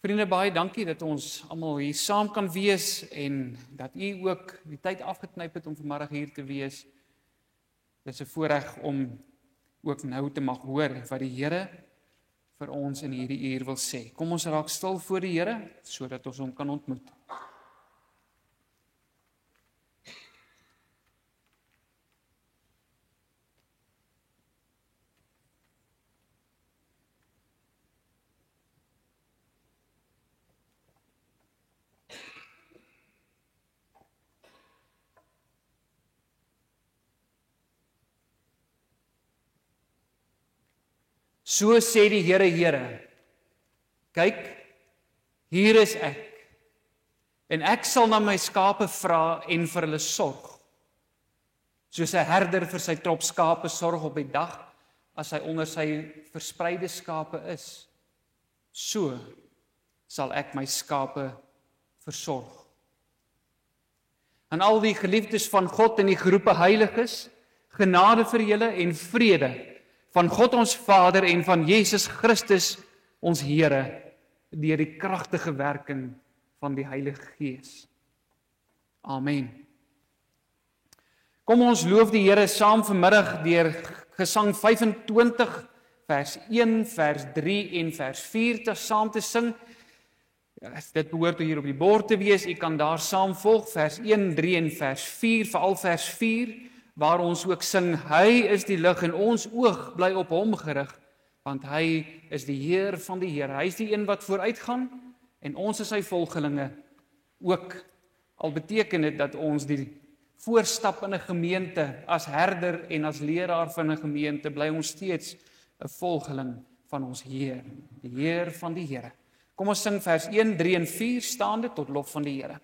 Vriende, baie dankie dat ons almal hier saam kan wees en dat u ook die tyd afgeknyp het om vanmiddag hier te wees. Dit is 'n voorreg om ook nou te mag hoor wat die Here vir ons in hierdie uur wil sê. Kom ons raak stil voor die Here sodat ons hom kan ontmoet. So sê die Here, Here, kyk, hier is ek, en ek sal na my skape vra en vir hulle sorg, soos 'n herder vir sy trop skape sorg op die dag, as hy onder sy verspreide skape is, so sal ek my skape versorg. Aan al die geliefdes van God en die geroepe heiliges, genade vir julle en vrede, van God ons Vader en van Jesus Christus ons Here, deur die kragtige werking van die Heilige Gees. Amen. Kom ons loof die Here saam vanmiddag deur Gesang 25, vers 1, vers 3 en vers 4 saam te sing. Dit behoort hier op die bord te wees, u kan daar saam volg, vers 1, 3 en vers 4, veral vers 4, waar ons ook sing, hy is die lig en ons oog bly op hom gerig, want hy is die Heer van die Here. Hy is die een wat vooruitgaan en ons is sy volgelinge. Ook al beteken dit dat ons die voorstap in 'n gemeente as herder en as leraar van 'n gemeente bly ons steeds 'n volgeling van ons Heer, die Heer van die Here. Kom ons sing vers 1, 3 en 4 staande tot lof van die Here.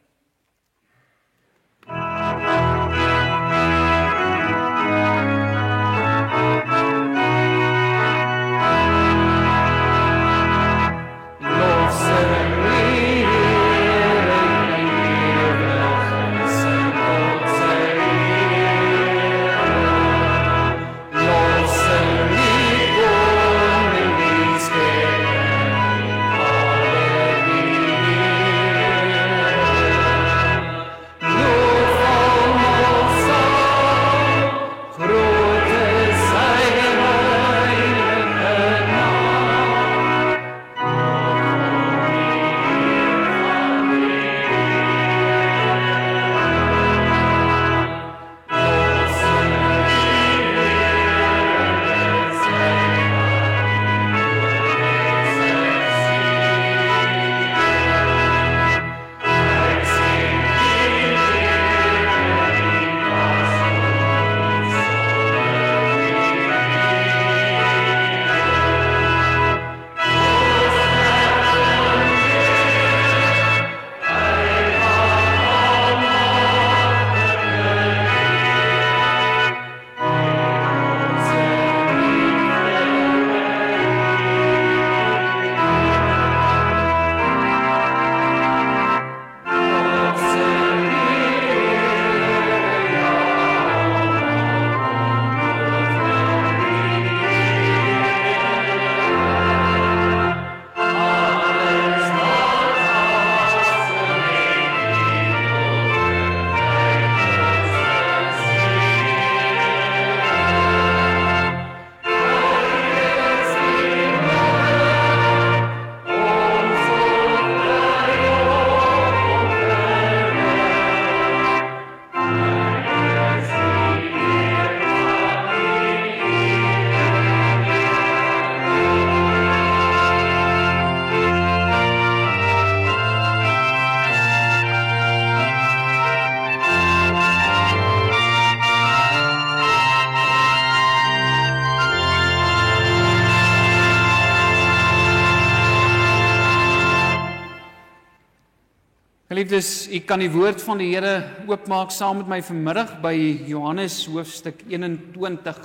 Geliefdes, u kan die woord van die Here oopmaak saam met my vanmiddag by Johannes hoofstuk 21.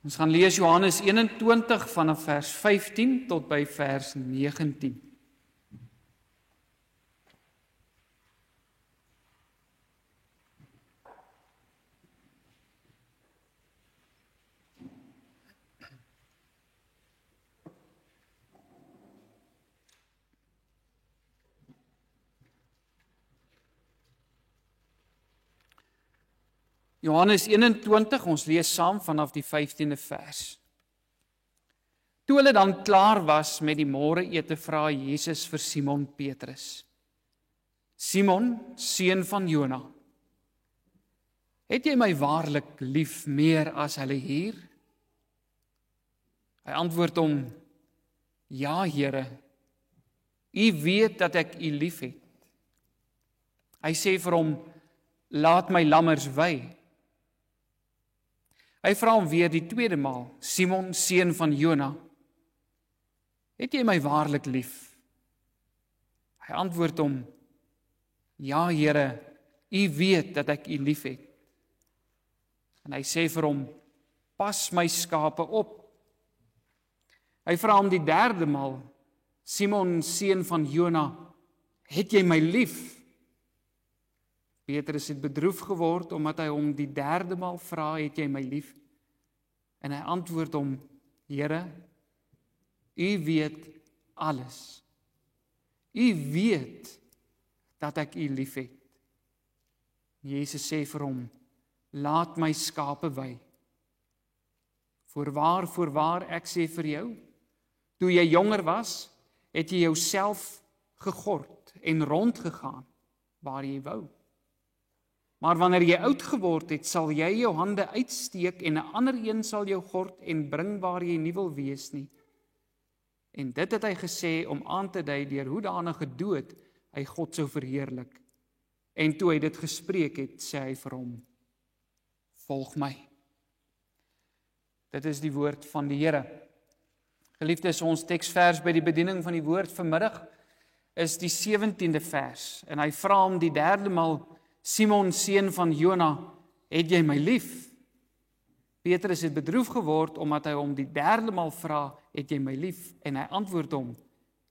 Ons gaan lees Johannes 21 vanaf vers 15 tot by vers 19. Johannes 21, ons lees saam vanaf die 15de vers. Toe hulle dan klaar was met die môreete, vra Jesus vir Simon Petrus: Simon, seun van Jona, het jy my waarlik lief meer as hulle hier? Hy antwoord hom: Ja, Here, U weet dat ek U liefhet. Hy sê vir hom: Laat my lammers wei. Hy vra hom weer die tweede maal: Simon, seun van Jona, het jy my waarlik lief? Hy antwoord hom: Ja, Here, U weet dat ek U liefhet. En hy sê vir hom: Pas my skape op. Hy vra hom die derde maal: Simon, seun van Jona, het jy my lief? Petrus het bedroef geword omdat hy hom die derde maal vra: Het jy my lief? En hy antwoord hom: Here, U weet alles. U weet dat ek U liefhet. Jesus sê vir hom: Laat my skape wei. Voorwaar, ek sê vir jou, toe jy jonger was, het jy jouself gegord en rondgegaan waar jy wou. Maar wanneer jy oud geword het, sal jy jou hande uitsteek en 'n ander een sal jou gord en bring waar jy nie wil wees nie. En dit het hy gesê om aan te dui deur hoedanige dood hy God sou verheerlik. En toe hy dit gespreek het, sê hy vir hom: Volg my. Dit is die woord van die Here. Geliefdes, ons teksvers by die bediening van die woord vanmiddag is die 17de vers. En hy vra hom die derde maal: Simon, seun van Jona, het jy my lief? Petrus het bedroef geword omdat hy hom die derde maal vra: Het jy my lief? En hy antwoord hom: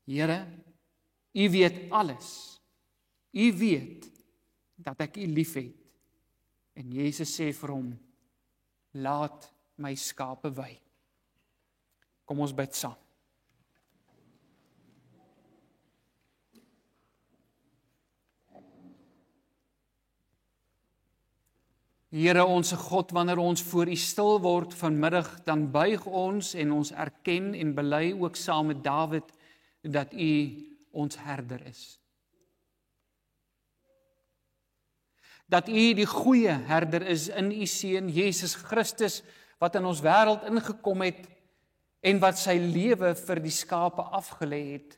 Here, U weet alles. U weet dat ek U liefhet. En Jesus sê vir hom: Laat my skape wei. Kom ons bid saam. Here onse God, wanneer ons voor U stil word vanmiddag, dan buig ons en ons erken en bely ook saam met Dawid dat U ons herder is. Dat U die goeie herder is in U Seun Jesus Christus, wat in ons wêreld ingekom het en wat sy lewe vir die skape afgelê het,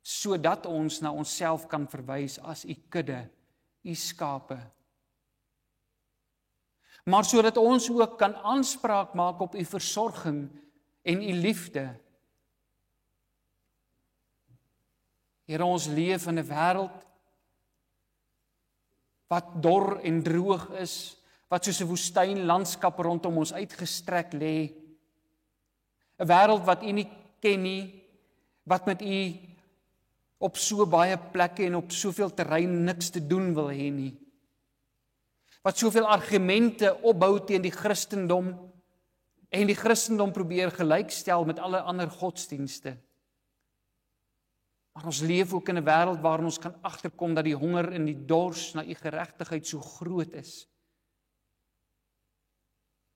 sodat ons na onsself kan verwys as U kudde, U skape. Maar sodat ons ook kan aanspraak maak op U versorging en U liefde. Here, ons leef in 'n wêreld wat dor en droog is, wat soos 'n woestynlandskap rondom ons uitgestrek lê. 'n Wêreld wat U nie ken nie, wat met U op so baie plekke en op soveel terrein niks te doen wil hê nie. Wat soveel argumente opbou teen die Christendom en die Christendom probeer gelykstel met alle ander godsdienste. Maar ons leef ook in 'n wêreld waarin ons kan agterkom dat die honger en die dors na U geregtigheid so groot is.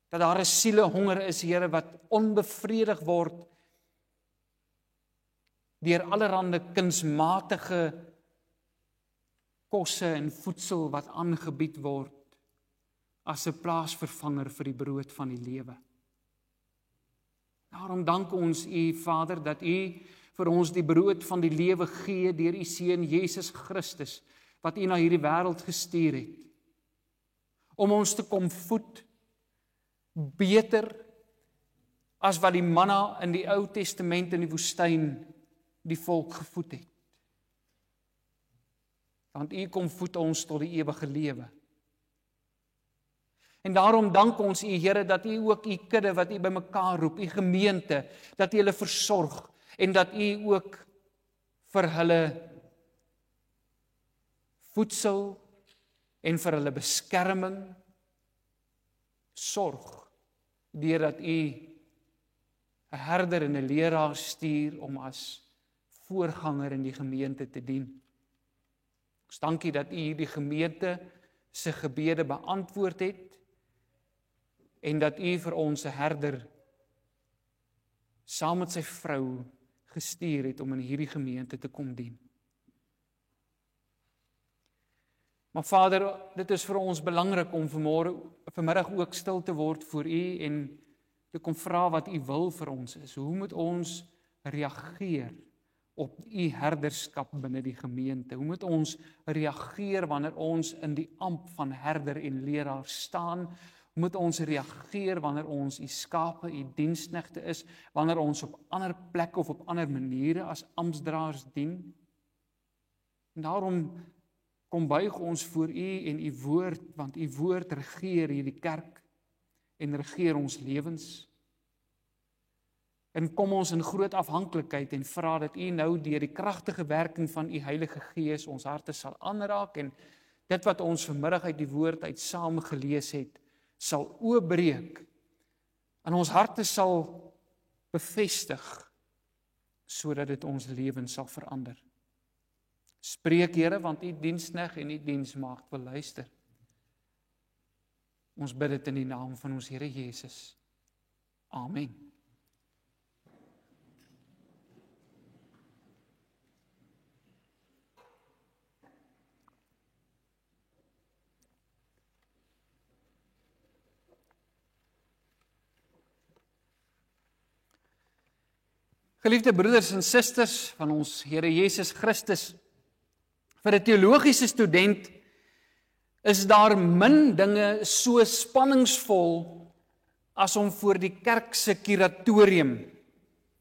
Dat daar 'n sielehonger is, Here, wat onbevredig word deur allerlei kunsmatige kosse en voedsel wat aangebied word as 'n plaasvervanger vir die brood van die lewe. Daarom dank ons U, Vader, dat U vir ons die brood van die lewe gee deur U Seun Jesus Christus, wat U na hierdie wêreld gestuur het, om ons te kom voed, beter as wat die manna in die Ou Testament in die woestyn die volk gevoed het. Want U kom voed ons tot die ewige lewe. En daarom dank ons U, Here, dat U ook U kudde wat U bymekaar roep, U gemeente, dat U hulle versorg en dat U ook vir hulle voedsel en vir hulle beskerming sorg, deurdat U 'n herder en 'n leraar stuur om as voorganger in die gemeente te dien. Ons dankie dat U die gemeente se gebede beantwoord het en dat U vir ons 'n herder saam met sy vrou gestuur het om in hierdie gemeente te kom dien. Maar Vader, dit is vir ons belangrik om vanmiddag ook stil te word voor U en te kom vra wat U wil vir ons is. Hoe moet ons reageer op U herderskap binne die gemeente? Hoe moet ons reageer wanneer ons in die amp van herder en leraar staan? Hoe moet ons reageer wanneer ons U skape, U diensknegte is, wanneer ons op ander plekke of op ander maniere as amptdraers dien? En daarom kom buig ons voor U en U woord, want U woord regeer hierdie kerk en regeer ons lewens. En kom ons in groot afhanklikheid en vra dat U nou deur die kragtige werking van U Heilige Gees ons harte sal aanraak en dit wat ons vanmiddag uit die woord uit saam gelees het, sal oopbreek en ons harte sal bevestig sodat dit ons lewens sal verander. Spreek Here, want U diensknegt en U diensmaagd wil luister. Ons bid dit in die naam van ons Here Jesus. Amen. Geliefde broeders en susters van ons Here Jesus Christus, vir 'n teologiese student is daar min dinge so spanningsvol as om voor die kerk se kuratorium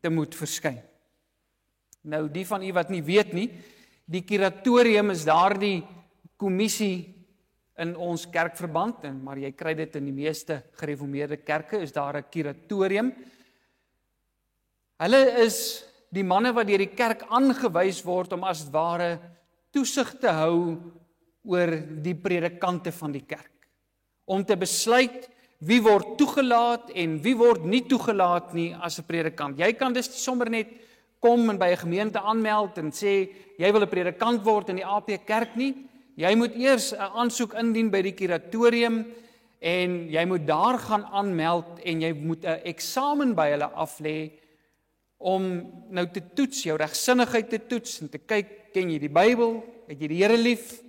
te moet verskyn. Nou, die van u wat nie weet nie, die kuratorium is daardie kommissie in ons kerkverband, maar jy kry dit in die meeste gereformeerde kerke, is daar 'n kuratorium. Hulle is die manne wat deur die kerk aangewys word om as ware toesig te hou oor die predikante van die kerk. Om te besluit wie word toegelaat en wie word nie toegelaat nie as 'n predikant. Jy kan dus sommer net kom en by 'n gemeente aanmeld en sê jy wil 'n predikant word in die AP Kerk nie. Jy moet eers 'n aansoek indien by die kuratorium en jy moet daar gaan aanmeld en jy moet 'n eksamen by hulle aflê om nou te toets, jou regsinnigheid te toets en te kyk, ken jy die Bybel, het jy die Here lief,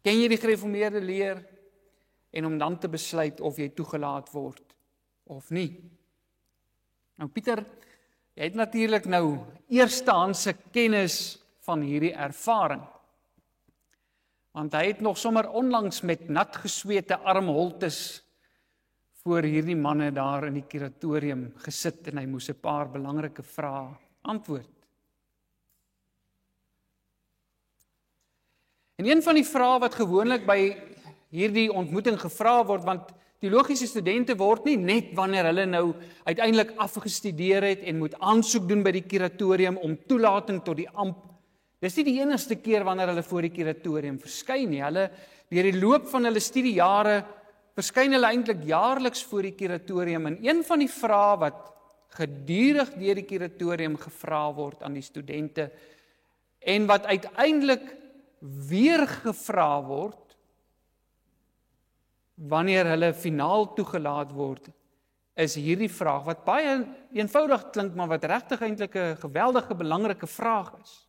ken jy die gereformeerde leer, en om dan te besluit of jy toegelaat word of nie. Nou Pieter, jy het natuurlik nou eerstehandse kennis van hierdie ervaring, want hy het nog sommer onlangs met nat gesweete armholtes voor hierdie manne daar in die kuratorium gesit en hy moes 'n paar belangrike vrae antwoord. En een van die vrae wat gewoonlik by hierdie ontmoeting gevra word, want teologiese studente word nie net wanneer hulle nou uiteindelik afgestudeer het en moet aansoek doen by die kuratorium om toelating tot die amp. Dis nie die enigste keer wanneer hulle voor die kuratorium verskyn nie. Hulle deur die loop van hulle studiejare verskyn hulle eintlik jaarliks voor die kuratorium en een van die vrae wat gedurig deur die kuratorium gevra word aan die studente en wat uiteindelik weer gevra word wanneer hulle finaal toegelaat word, is hierdie vraag wat baie eenvoudig klink, maar wat regtig eintlik 'n geweldige belangrike vraag is.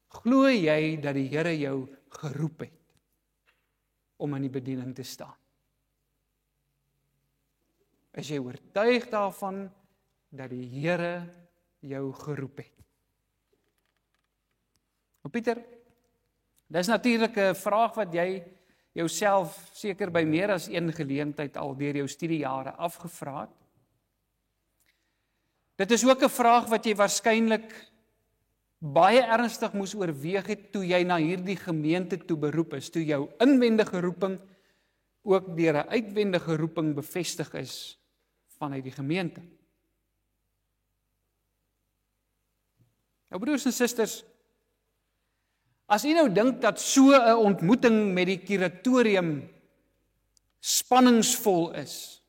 Glo jy dat die Here jou geroep het om in die bediening te staan? Is jy oortuig daarvan dat die Here jou geroep het? Nou Pieter, dis natuurlik 'n vraag wat jy jouself seker by meer as een geleentheid al deur jou studiejare afgevra het. Dit is ook 'n vraag wat jy waarskynlik baie ernstig moes oorweeg het toe jy na hierdie gemeente toe beroep is, toe jou inwendige roeping ook deur 'n uitwendige roeping bevestig is vanuit die gemeente. Nou broers en susters, as u nou dink dat so 'n ontmoeting met die kuratorium spanningsvol is,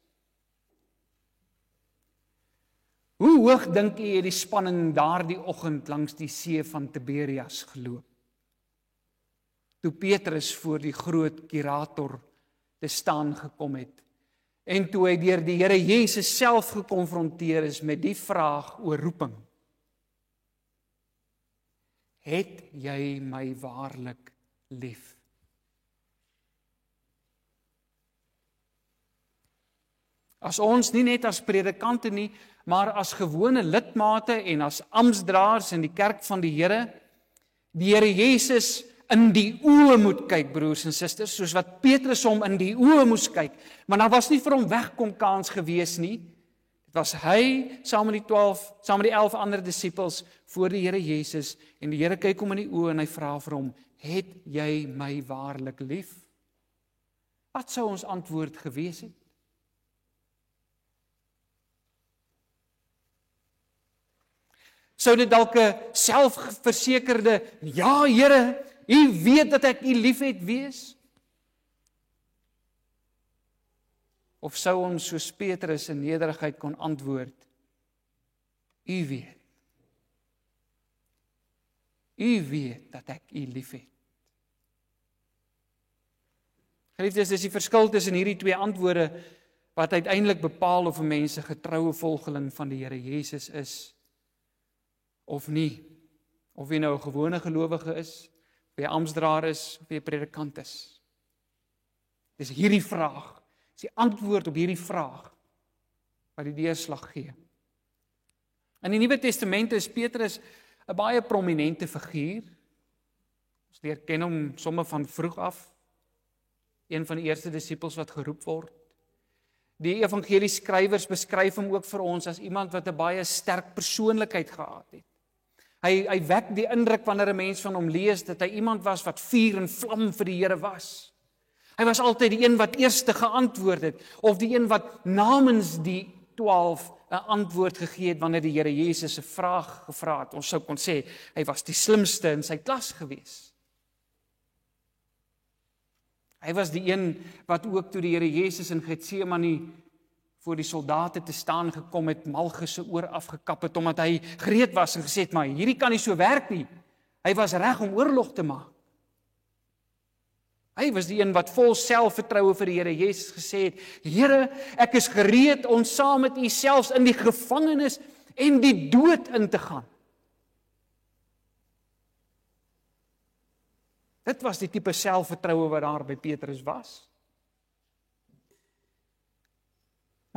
hoe hoog dink u het die spanning daardie oggend langs die see van Tiberias geloop? toe Petrus voor die groot kurator te staan gekom het. En toe hy deur die Here Jesus self gekonfronteer is met die vraag oor roeping. Het jy my waarlik lief? As ons nie net as predikante nie, maar as gewone lidmate en as amptdraers in die kerk van die Here Jesus in die oë moet kyk, broers en susters, soos wat Petrus hom in die oë moes kyk, maar daar was nie vir hom wegkom kans gewees nie. Dit was hy saam met die 11 ander disippels voor die Here Jesus, en die Here kyk hom in die oë en hy vra vir hom, het jy my waarlik lief? Wat sou ons antwoord gewees het? Sou dit dalk 'n selfversekerde, ja Here, U weet dat ek U liefhet wees? Of sou ons soos Petrus in nederigheid kon antwoord, U weet. U weet dat ek U liefhet. Geliefdes, dis die verskil tussen hierdie twee antwoorde wat uiteindelik bepaal of 'n mens 'n getroue volgeling van die Here Jesus is of nie. Of jy nou 'n gewone gelowige is, of jy 'n amptdraer is, of jy 'n predikant is. Dis hierdie vraag, dis die antwoord op hierdie vraag wat die deurslag gee. In die Nuwe Testament is Petrus 'n baie prominente figuur. Ons leer ken hom sommer van vroeg af. Een van die eerste disippels wat geroep word. Die evangelieskrywers beskryf hom ook vir ons as iemand wat 'n baie sterk persoonlikheid gehad het. Hy wek die indruk wanneer 'n mens van hom lees dat hy iemand was wat vuur en vlam vir die Here was. Hy was altyd die een wat eerste geantwoord het, of die een wat namens die 12 'n antwoord gegee het wanneer die Here Jesus 'n vraag gevra het. Ons sou kon sê, hy was die slimste in sy klas gewees. Hy was die een wat ook toe die Here Jesus in Getsemane voor die soldate te staan gekom het, Malchus se oor afgekap het, omdat hy gereed was en gesê het, maar hierdie kan nie so werk nie. Hy was reg om oorlog te maak. Hy was die een wat vol selfvertroue vir die Here Jesus gesê het, Here, ek is gereed om saam met U selfs in die gevangenis en die dood in te gaan. Dit was die tipe selfvertroue wat daar by Petrus was.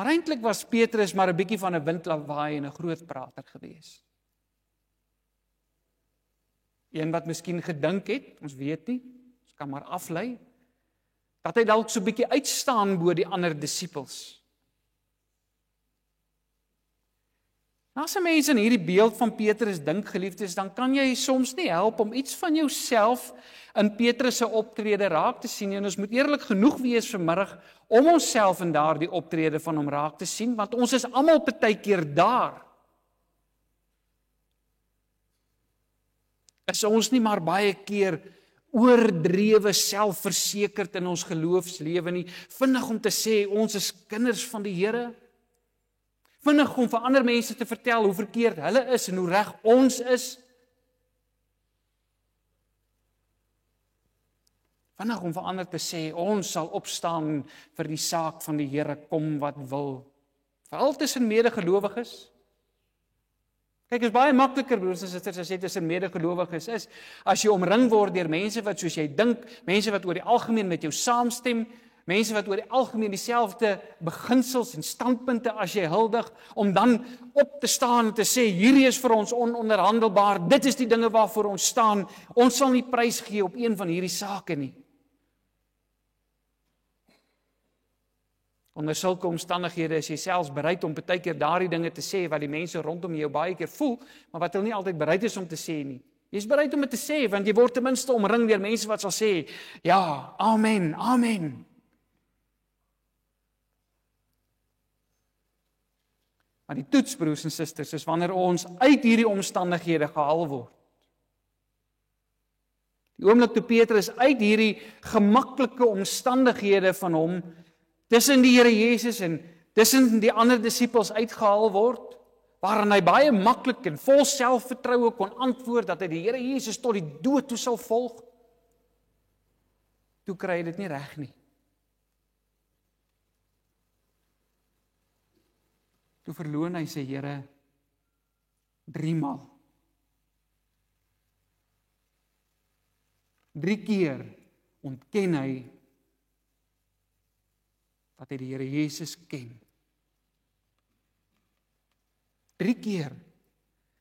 Maar eintlik was Petrus maar 'n bietjie van 'n windlawaai en 'n groot prater gewees. Een wat miskien gedink het, ons weet nie, ons kan maar aflei, dat hy dalk so 'n bietjie uitstaan bo die ander disippels. As 'n mens in hierdie beeld van Petrus dink, geliefdes, dan kan jy soms nie help om iets van jouself in Petrus se optrede raak te sien, en ons moet eerlik genoeg wees vanmiddag om onsself in daardie optrede van hom raak te sien, want ons is almal partykeer daar. Is ons nie maar baie keer oordrewe selfversekerd in ons geloofslewe nie, vinnig om te sê ons is kinders van die Here, vinnig om vir ander mense te vertel hoe verkeerd hulle is en hoe reg ons is, vinnig om vir ander te sê ons sal opstaan vir die saak van die Here, kom wat wil, veral tussen medegelowiges. Kyk, is baie makliker, broers en susters, as jy tussen medegelowiges is, as jy omring word deur mense wat soos jy dink, mense wat oor die algemeen met jou saamstem, mense wat oor die algemeen dieselfde beginsels en standpunte as jy huldig, om dan op te staan en te sê, hierdie is vir ons ononderhandelbaar, dit is die dinge waarvoor ons staan, ons sal nie prys gee op een van hierdie sake nie. Onder sulke omstandighede is jy selfs bereid om baie keer daardie dinge te sê wat die mense rondom jou baie keer voel, maar wat hulle nie altyd bereid is om te sê nie. Jy is bereid om dit te sê, want jy word ten minste omring deur mense wat sal sê, ja, amen, amen. Maar die toets, broers en susters, is wanneer ons uit hierdie omstandighede gehaal word. Die oomblik toe Petrus uit hierdie gemaklike omstandighede van hom tussen die Here Jesus en tussen die ander disippels uitgehaal word, waarin hy baie maklik en vol selfvertroue kon antwoord dat hy die Here Jesus tot die dood toe sal volg. toe kry hy dit nie reg nie. Toe verloon hy sy Here 3 maal. 3 keer ontken hy dat hy die Here Jesus ken. 3 keer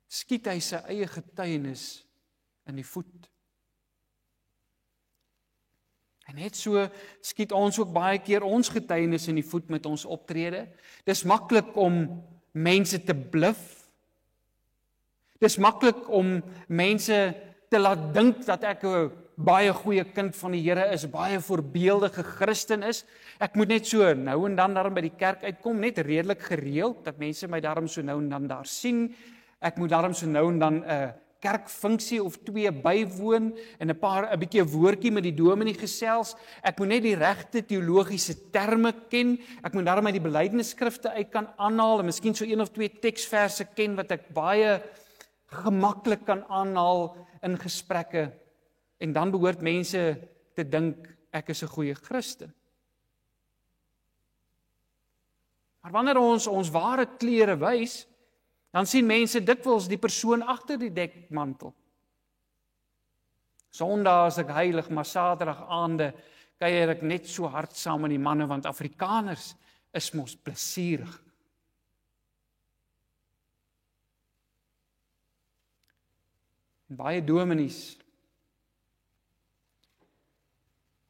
skiet hy sy eie getuienis in die voet. En net so skiet ons ook baie keer ons getuienis in die voet met ons optrede. Dis maklik om mense te bluf. Dis maklik om mense te laat dink dat ek 'n baie goeie kind van die Here is, baie voorbeeldige Christen is. Ek moet net so nou en dan daarom by die kerk uitkom, net redelik gereeld, dat mense my daarom so nou en dan daar sien. Ek moet daarom so nou en dan 'n kerkfunksie of 2 bywoon en 'n bietjie woordjie met die dominee gesels. Ek moet net die regte teologiese terme ken. Ek moet daarom uit die belydenisskrifte uit kan aanhaal en miskien so 1 of 2 teksverse ken wat ek baie gemaklik kan aanhaal in gesprekke. En dan behoort mense te dink ek is 'n goeie Christen. Maar wanneer ons ware klere wys, dan sien mense dikwels die persoon agter die dekmantel. Sondag is ek heilig, maar Saterdag aande kuier ek net so hard saam met die manne, want Afrikaners is mos plesierig. En baie dominees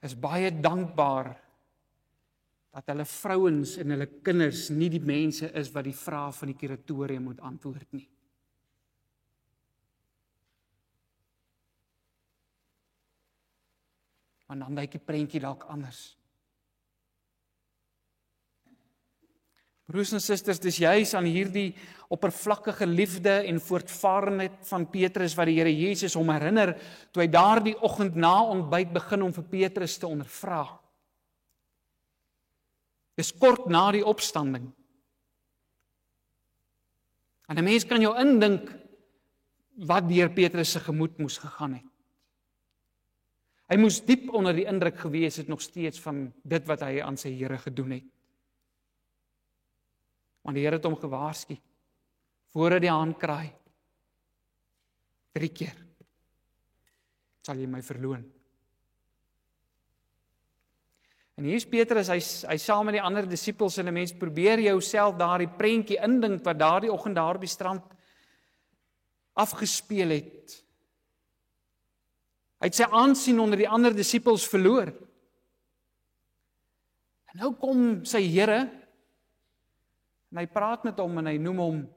is baie dankbaar dat hulle vrouens en hulle kinders nie die mense is wat die vrae van die kuratorium moet antwoord nie. Want dan lyk die prentjie dalk anders. Broers en susters, dis juis aan hierdie oppervlakkige liefde en voortvarendheid van Petrus wat die Here Jesus hom herinner toe hy daardie oggend na ontbyt begin om vir Petrus te ondervra. Dis kort na die opstanding. En 'n mens kan jou indink wat deur Petrus se gemoed moes gegaan het. Hy moes diep onder die indruk gewees het nog steeds van dit wat hy aan sy Here gedoen het. Want die Here het hom gewaarsku voordat die haan kraai. 3 keer sal jy my verloon. En hier is Petrus, hy saam met die ander disippels en 'n mens probeer jouself daardie prentjie indink wat daardie oggend daar op die strand afgespeel het. Hy het sy aansien onder die ander disippels verloor. En nou kom sy Here en hy praat met hom en hy noem hom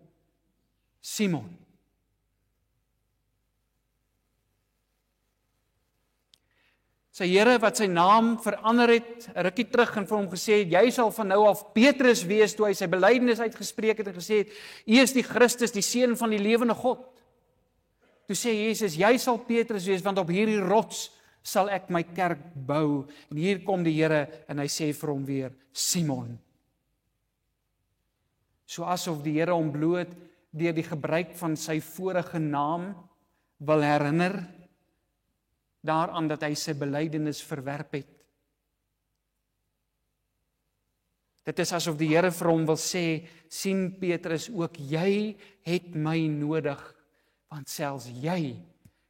Simon. Sy Here wat sy naam verander het, 'n rukkie terug en vir hom gesê het, jy sal van nou af Petrus wees, toe hy sy belydenis uitgespreek het en gesê het, U is die Christus, die Seun van die lewende God. Toe sê Jesus, jy sal Petrus wees, want op hierdie rots sal ek my kerk bou. En hier kom die Here en hy sê vir hom weer, Simon. So asof die Here hom bloot deur die gebruik van sy vorige naam wil herinner daaraan dat hy sy belydenis verwerp het. Dit is asof die Here vir hom wil sê, sien Petrus, ook jy het my nodig, want selfs jy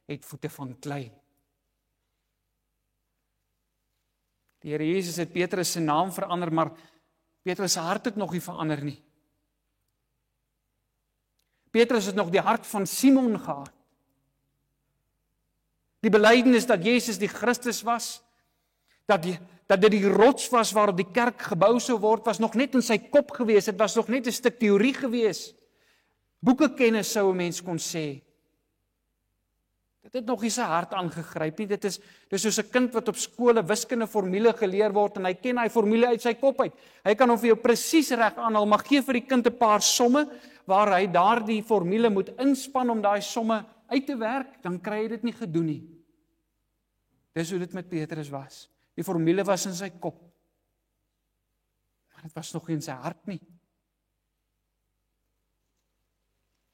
het voete van klei. Die Here Jesus het Petrus se naam verander, maar Petrus se hart het nog nie verander nie. Petrus het nog die hart van Simon gehad. Die belydenis dat Jesus die Christus was, dat dit die rots was waarop die kerk gebou sou word, was nog net in sy kop gewees, dit was nog net 'n stuk teorie gewees. Boekekennis sou 'n mens kon sê. Dit het nog nie sy hart aangegryp nie. Dit is soos 'n kind wat op skool 'n wiskunde formule geleer word en hy ken hy formule uit sy kop uit. Hy kan hom vir jou presies reg aanhaal, maar gee vir die kind 'n paar somme waar hy daardie formule moet inspann om daai somme uit te werk, dan kry hy dit nie gedoen nie. Dis hoe dit met Petrus was. Die formule was in sy kop, maar dit was nog nie in sy hart nie.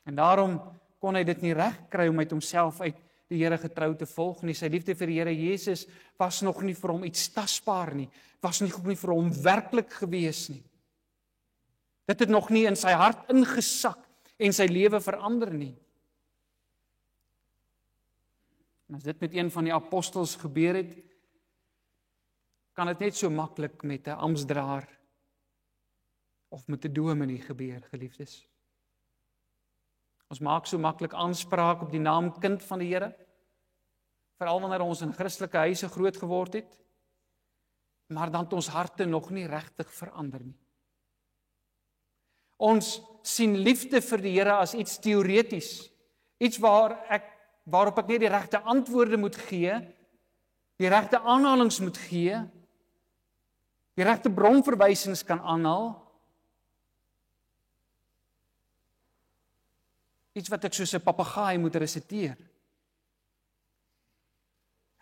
En daarom kon hy dit nie reg kry om uit homself uit die Here getrou te volg nie. Sy liefde vir die Here Jesus was nog nie vir hom iets tasbaar nie. Was nog nie vir hom werklik gewees nie. Dit het nog nie in sy hart ingesak en sy lewe verander nie. En as dit met een van die apostels gebeur het, kan dit net so maklik met 'n amptdraer of met 'n dominee gebeur, geliefdes. Ons maak so maklik aanspraak op die naam kind van die Here, veral wanneer ons in Christelike huise groot geword het, maar dan het ons harte nog nie regtig verander nie. Ons sien liefde vir die Here as iets teoreties, iets waarop ek net die regte antwoorde moet gee, die regte aanhalings moet gee, die regte bronverwysings kan aanhaal. Iets wat ek soos 'n papegaai moet resiteer.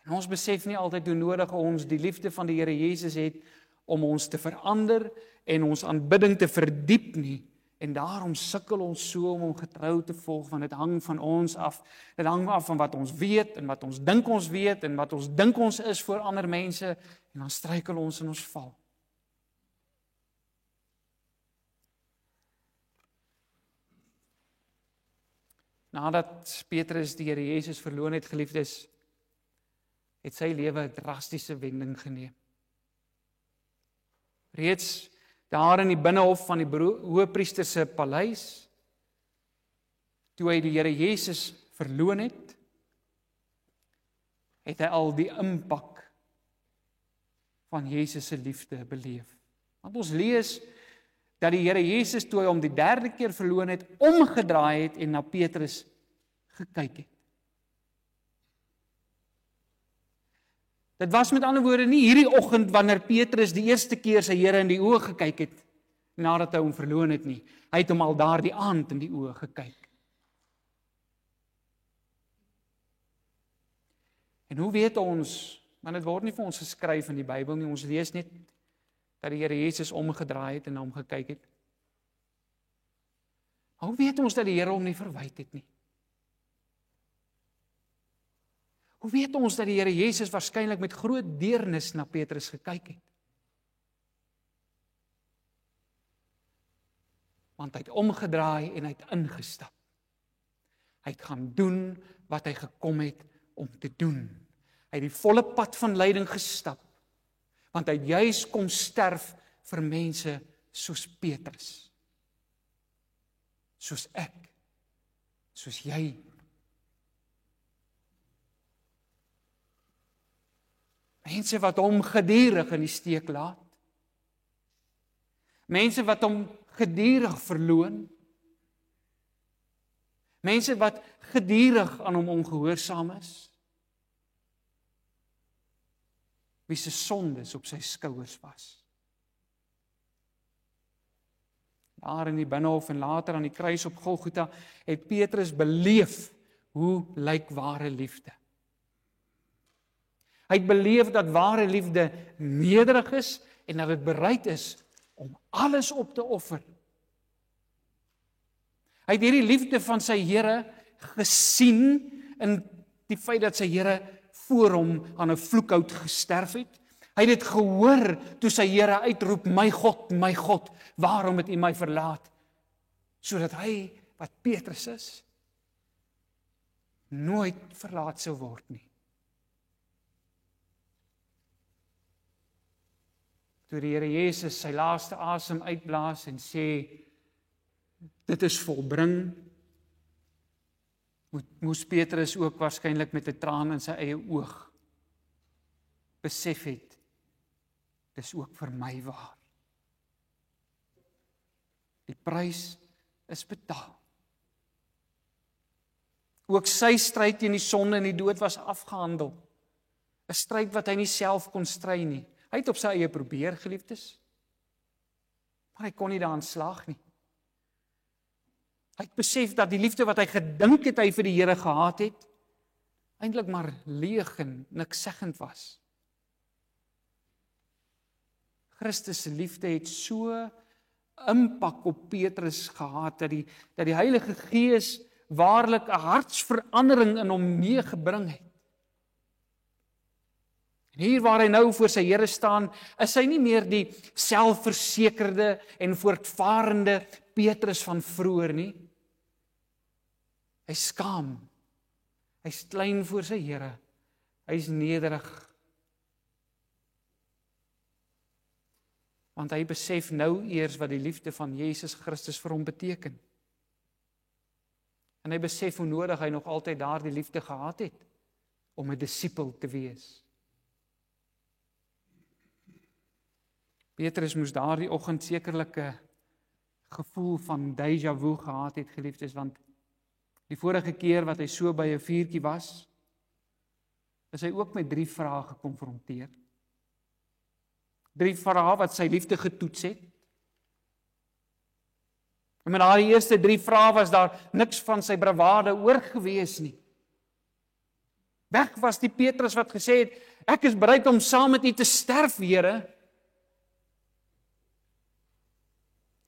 En ons besef nie altyd hoe nodig ons die liefde van die Here Jesus het om ons te verander en ons aanbidding te verdiep nie. En daarom sukkel ons so om hom getrou te volg, want dit hang van ons af. Dit hang af van wat ons weet en wat ons dink ons weet en wat ons dink ons is voor ander mense, en dan struikel ons en ons val. Nadat Petrus die Here Jesus verloon het, geliefdes, het sy lewe 'n drastiese wending geneem. Reeds daar in die binnehof van die hoëpriester se paleis, toe hy die Here Jesus verloon het, het hy al die impak van Jesus se liefde beleef. Want ons lees dat die Here Jesus, toe hy hom die 3de keer verloon het, omgedraai het en na Petrus gekyk het. Dit was met ander woorde nie hierdie oggend wanneer Petrus die eerste keer sy Here in die oë gekyk het, nadat hy hom verloon het nie. Hy het hom al daardie aand in die oë gekyk. En hoe weet ons, want dit word nie vir ons geskryf in die Bybel nie, ons lees net dat die Here Jesus omgedraai het en na hom gekyk het. Hoe weet ons dat die Here hom nie verwyd het nie? Hoe weet ons dat die Here Jesus waarskynlik met groot deernis na Petrus gekyk het? Want hy het omgedraai en hy het ingestap. Hy het gaan doen wat hy gekom het om te doen. Hy het die volle pad van lyding gestap, want hy het juis kom sterf vir mense soos Petrus, soos ek, soos jy. Mense wat hom gedurig in die steek laat. Mense wat hom gedurig verloon. Mense wat gedurig aan hom ongehoorsaam is. Wie se sondes op sy skouers was. Daar in die binnehof en later aan die kruis op Golgotha het Petrus beleef hoe lyk ware liefde. Hy het beleef dat ware liefde nederig is en dat dit bereid is om alles op te offer. Hy het hierdie liefde van sy Here gesien in die feit dat sy Here voor hom aan 'n vloekhout gesterf het. Hy het dit gehoor toe sy Here uitroep, my God, waarom het U my verlaat? Sodat hy, wat Petrus is, nooit verlaat sou word nie. Toe die Here Jesus sy laaste asem uitblaas en sê, dit is volbring, moes Petrus ook waarskynlik met 'n traan in sy eie oog besef het, dis ook vir my waar. Die prys is betaal. Ook sy stryd teen die sonde en die dood was afgehandel. 'n Stryd wat hy nie self kon stry nie. Hy het op sy eie probeer, geliefdes, maar hy kon nie daarin slaag nie. Hy het besef dat die liefde wat hy gedink het hy vir die Here gehad het, eintlik maar leeg en nikszeggend was. Christus se liefde het so impak op Petrus gehad, dat die Heilige Gees waarlik 'n hartsverandering in hom meegebring het. En hier waar hy nou voor sy Here staan, is hy nie meer die selfversekerde en voortvarende Petrus van vroeër nie. Hy skaam. Hy's klein voor sy Here. Hy's nederig. Want hy besef nou eers wat die liefde van Jesus Christus vir hom beteken. En hy besef hoe nodig hy nog altyd daardie liefde gehad het om 'n disipel te wees. Petrus moes daardie oggend sekerlik 'n gevoel van déjà vu gehad het, geliefdes, want die vorige keer wat hy so by 'n vuurtjie was, is hy ook met 3 vrae gekonfronteer. 3 vrae wat sy liefde getoets het. En met daardie eerste 3 vrae was daar niks van sy bravade oorgewees nie. Weg was die Petrus wat gesê het, ek is bereid om saam met U te sterf, Here.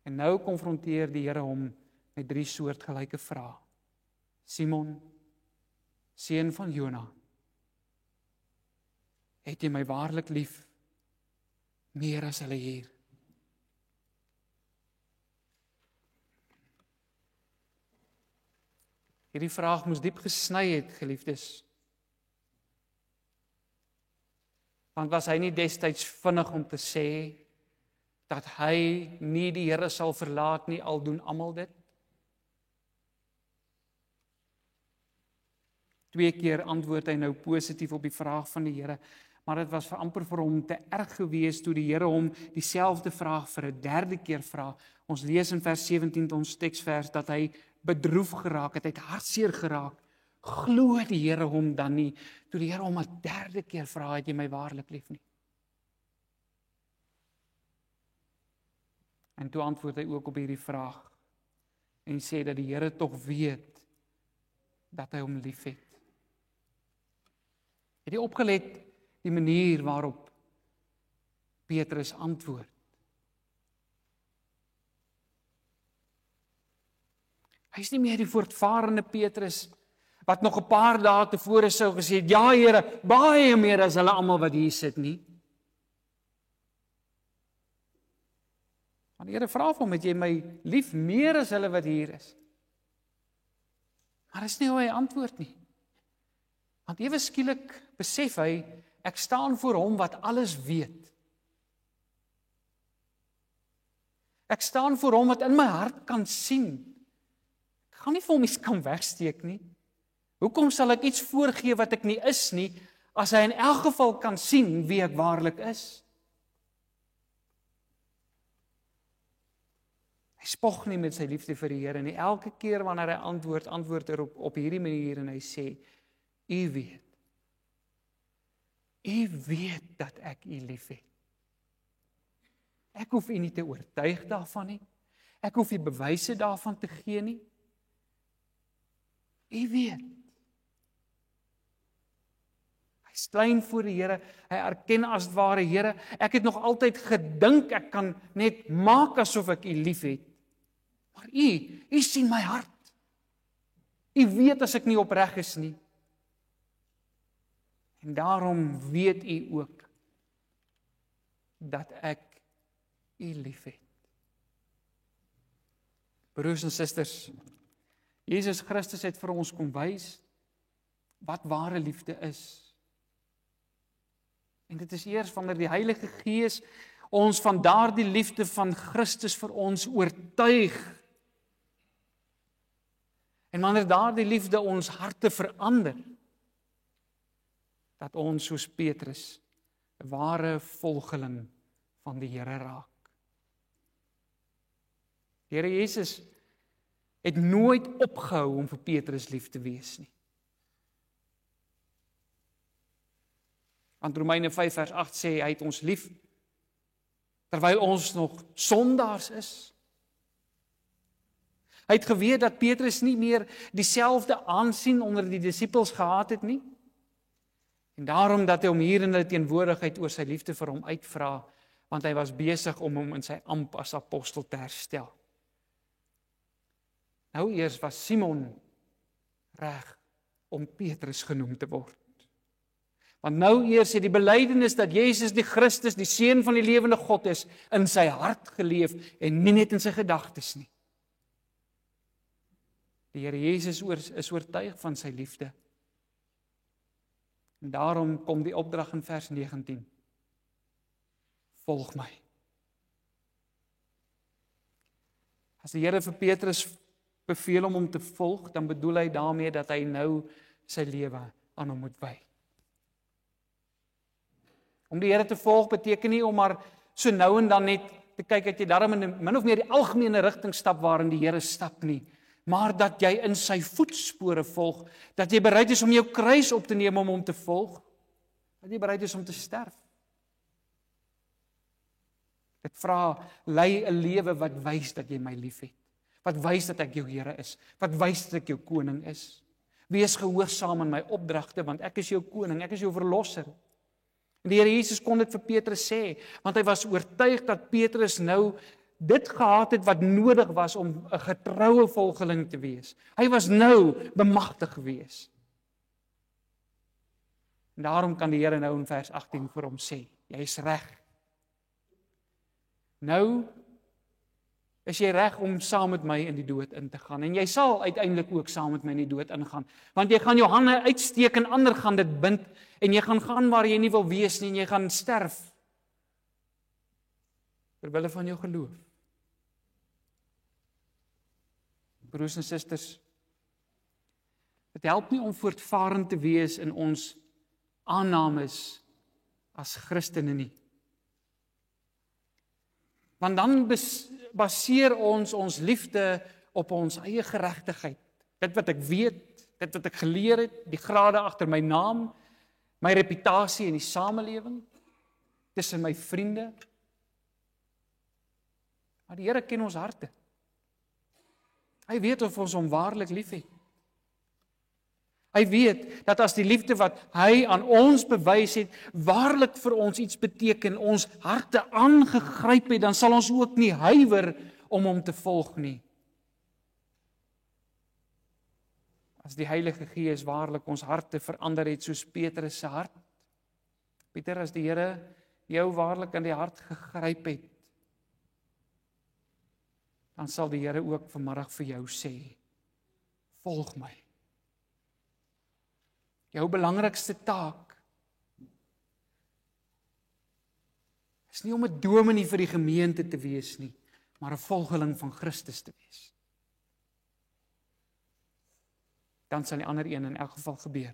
En nou konfronteer die Here hom met 3 soortgelyke vrae. Simon, seun van Jona, het jy my waarlik lief, meer as hulle hier? Hierdie vraag moes diep gesny het, geliefdes. Want was hy nie destyds vinnig om te sê dat hy nie die Here sal verlaat nie, al doen almal dit? 2 keer antwoord hy nou positief op die vraag van die Here, maar dit was amper vir hom te erg gewees toe die Here hom dieselfde vraag vir 'n 3de keer vra. Ons lees in vers 17 ons teksvers dat hy bedroef geraak het, hy het hartseer geraak. Glo die Here hom dan nie, toe die Here hom 'n 3de keer vra, het jy my waarlik lief nie? En toe antwoord hy ook op hierdie vraag en sê dat die Here tog weet dat hy hom liefhet. Het jy opgelet die manier waarop Petrus antwoord? Hy is nie meer die voortvarende Petrus wat nog 'n paar dae tevore sou gesê het, ja Here, baie meer as hulle almal wat hier sit nie. Want die Here vra vir hom, het jy my lief meer as hulle wat hier is? Maar dis nie hoe hy antwoord nie. Want ewe skielik besef hy, ek staan voor hom wat alles weet. Ek staan voor hom wat in my hart kan sien. Ek gaan nie vir hom iets kan wegsteek nie. Hoekom sal ek iets voorgee wat ek nie is nie, as hy in elk geval kan sien wie ek waarlik is? Hy spog nie met sy liefde vir die Here nie. Elke keer wanneer hy antwoord hy op hierdie manier en hy sê, U weet. U weet dat ek U liefhet. Ek hoef U nie te oortuig daarvan nie. Ek hoef U bewyse daarvan te gee nie. U weet. Hy is klein voor die Here. Hy erken as ware, Here, ek het nog altyd gedink ek kan net maak asof ek U liefhet. Maar U sien my hart. U weet as ek nie opreg is nie. En daarom weet U ook dat ek U liefhet. Broers en susters, Jesus Christus het vir ons kom wys wat ware liefde is. En dit is eers wanneer die Heilige Gees ons van daardie liefde van Christus vir ons oortuig. En wanneer daardie liefde ons harte verander, dat ons soos Petrus 'n ware volgeling van die Here raak. Die Here Jesus het nooit opgehou om vir Petrus lief te wees nie. Want Romeine 5 vers 8 sê hy het ons lief terwyl ons nog sondaars is. Hy het geweet dat Petrus nie meer dieselfde aansien onder die disippels gehad het nie. En daarom dat hy hom hier in hulle teenwoordigheid oor sy liefde vir hom uitvra, want hy was besig om hom in sy amp as apostel te herstel. Nou eers was Simon reg om Petrus genoem te word. Want nou eers het die belydenis dat Jezus die Christus, die Seun van die lewende God is, in sy hart geleef en nie net in sy gedagtes nie. Die Here Jesus is oortuig van sy liefde. En daarom kom die opdrag in vers 19. Volg my. As die Here vir Petrus beveel om hom te volg, dan bedoel hy daarmee dat hy nou sy lewe aan hom moet wy. Om die Here te volg beteken nie om maar so nou en dan net te kyk dat jy daarom in min of meer die algemene rigting stap waarin die Here stap nie, maar dat jy in sy voetspore volg, dat jy bereid is om jou kruis op te neem om hom te volg, dat jy bereid is om te sterf. Dit vra, lei 'n lewe wat wys dat jy my liefhet, wat wys dat ek jou Here is, wat wys dat ek jou koning is. Wees gehoorsaam aan my opdragte, want ek is jou koning, ek is jou verlosser. En die Here Jesus kon dit vir Petrus sê, want hy was oortuig dat Petrus nou dit gehad het wat nodig was om 'n getroue volgeling te wees. Hy was nou bemagtig gewees. En daarom kan die Here nou in vers 18 vir hom sê, jy is reg. Nou is jy reg om saam met my in die dood in te gaan. En jy sal uiteindelik ook saam met my in die dood ingaan. Want jy gaan jou hande uitsteek en ander gaan dit bind. En jy gaan gaan waar jy nie wil wees nie en jy gaan sterf. Terwille van jou geloof. Broers en susters, dit help nie om voortvarend te wees in ons aannames as Christene nie. Want dan baseer ons liefde op ons eie geregtigheid. Dit wat ek weet, dit wat ek geleer het, die grade agter my naam, my reputasie in die samelewing, tussen my vriende. Maar die Here ken ons harte. Hy weet of ons hom waarlik liefhet. Hy weet dat as die liefde wat hy aan ons bewys het, waarlik vir ons iets beteken, ons harte aangegryp het, dan sal ons ook nie huiwer om hom te volg nie. As die Heilige Gees waarlik ons harte verander het soos Petrus se hart. Pieter, as die Here jou waarlik in die hart gegryp het, dan sal die Here ook vanmiddag vir jou sê, volg my. Jou belangrikste taak is nie om 'n dominee vir die gemeente te wees nie, maar 'n volgeling van Christus te wees. Dan sal die ander een in elk geval gebeur.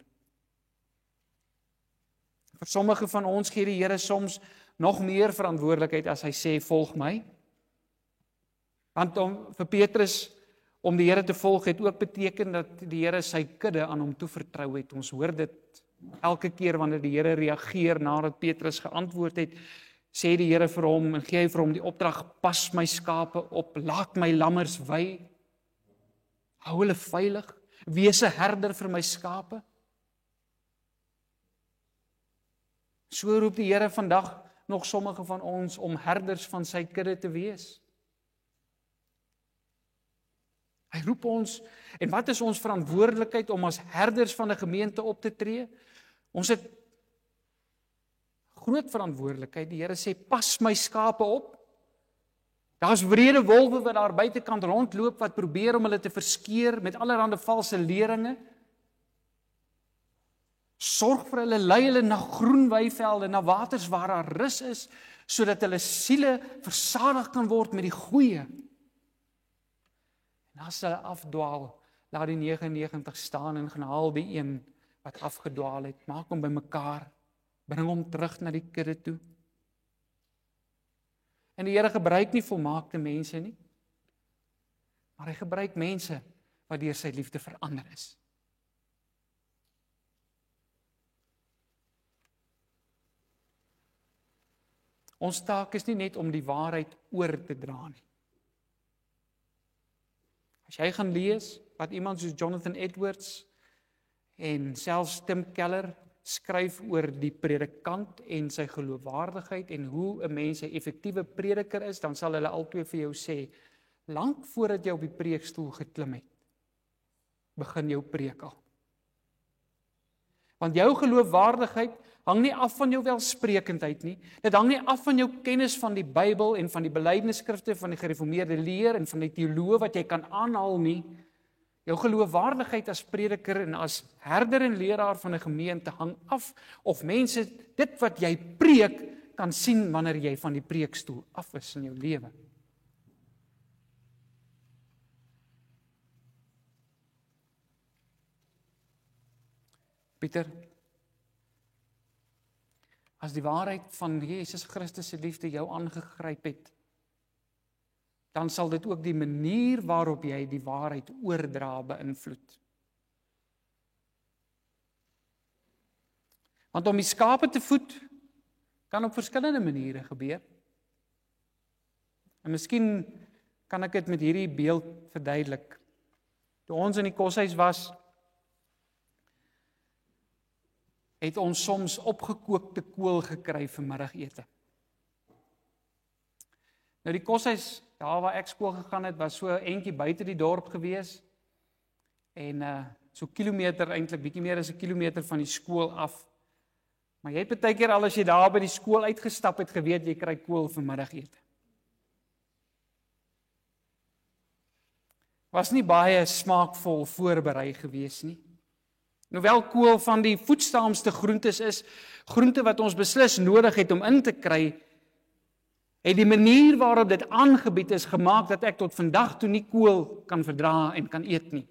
Vir sommige van ons gee die Here soms nog meer verantwoordelikheid as hy sê, volg my. Want vir Petrus om die Here te volg het ook beteken dat die Here sy kudde aan hom toevertrou het. Ons hoor dit elke keer wanneer die Here reageer nadat Petrus geantwoord het, sê die Here vir hom en gee hy vir hom die opdrag, pas my skape op, laat my lammers wy, hou hulle veilig, wees 'n herder vir my skape. So roep die Here vandag nog sommige van ons om herders van sy kudde te wees. Hy roep ons, en wat is ons verantwoordelikheid om as herders van 'n gemeente op te tree? Ons het groot verantwoordelikheid. Die Here sê, pas my skape op. Daar's wrede wolwe wat daar buitekant rondloop, wat probeer om hulle te verskeer met allerlei valse leringe. Sorg vir hulle, lei hulle na groen weivelde, na waters waar daar rus is, sodat hulle siele versadig kan word met die goeie. En as hulle afdwaal, laat die 99 staan en gaan haal die een wat afgedwaal het. Maak hom bymekaar, bring hom terug na die kudde toe. En die Here gebruik nie volmaakte mense nie, maar hy gebruik mense wat deur sy liefde verander is. Ons taak is nie net om die waarheid oor te dra nie. As jy gaan lees wat iemand soos Jonathan Edwards en selfs Tim Keller skryf oor die predikant en sy geloofwaardigheid en hoe 'n mens 'n effektiewe prediker is, dan sal hulle albei vir jou sê, lank voordat jy op die preekstoel geklim het, begin jou preek al. Want jou geloofwaardigheid hang nie af van jou welsprekendheid nie. Dit hang nie af van jou kennis van die Bybel en van die belydenisskrifte van die gereformeerde leer en van die teoloë wat jy kan aanhaal nie. Jou geloofwaardigheid as prediker en as herder en leraar van 'n gemeente hang af of mense dit wat jy preek kan sien wanneer jy van die preekstoel af is in jou lewe. Pieter, as die waarheid van Jesus Christus se liefde jou aangegryp het, dan sal dit ook die manier waarop jy die waarheid oordra beïnvloed. Want om die skape te voed, kan op verskillende maniere gebeur. En miskien kan ek dit met hierdie beeld verduidelik. Toe ons in die koshuis was, het ons soms opgekookte kool gekry vir middagete. Nou die koshuis, daar waar ek skool gegaan het, was so entjie buite die dorp gewees. En so kilometer, eintlik bietjie meer as 'n kilometer van die skool af. Maar jy het baie keer al as jy daar by die skool uitgestap het, geweet jy kry kool vir middagete. Was nie baie smaakvol voorberei gewees nie. Hoewel kool van die voedsaamste groentes is, groente wat ons beslis nodig het om in te kry, het die manier waarop dit aangebied is gemaak dat ek tot vandag toe nie kool kan verdra en kan eet nie.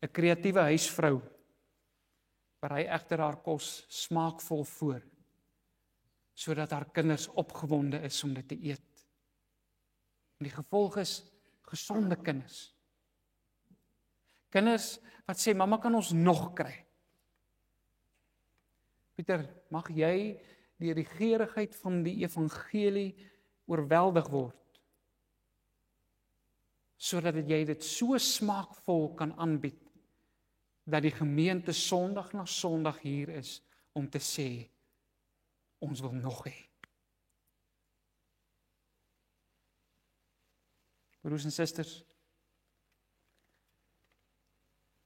‘n kreatiewe huisvrou berei egter haar kos smaakvol voor, sodat haar kinders opgewonde is om dit te eet. En die gevolg is gesonde kinders. Kinders wat sê, mamma, kan ons nog kry? Pieter, mag jy deur die geurigheid van die evangelie oorweldig word, sodat jy dit so smaakvol kan aanbied, dat die gemeente Sondag na Sondag hier is om te sê, ons wil nog hê. Broers en susters,